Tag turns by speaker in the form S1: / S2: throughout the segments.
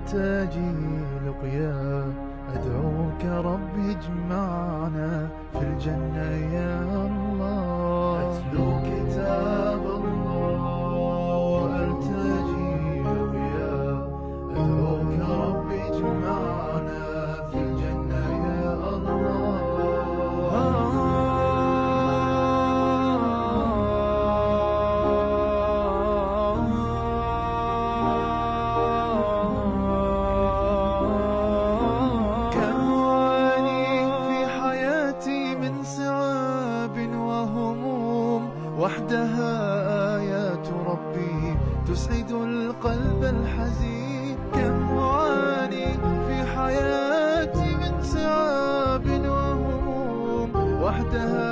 S1: أرتجي لقيا أدعوك رب اجمعنا في الجنة يا الله. أتلو كتاب الله وأرتجي لقيا أدعوك رب اجمعنا في الجنة يا الله. وحدها آيات ربي تسعد القلب الحزين. كم أعاني في حياتي من صعاب وهموم، وحدها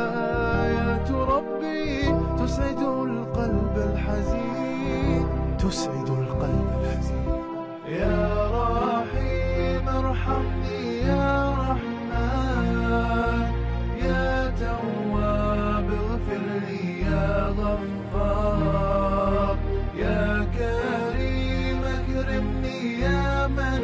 S1: آيات ربي تسعد القلب الحزين، تسعد القلب الحزين. يا رحيم ارحمني يا رحمن، يا تواب اغفر لي يا غفار، يا كريم اكرمني يا من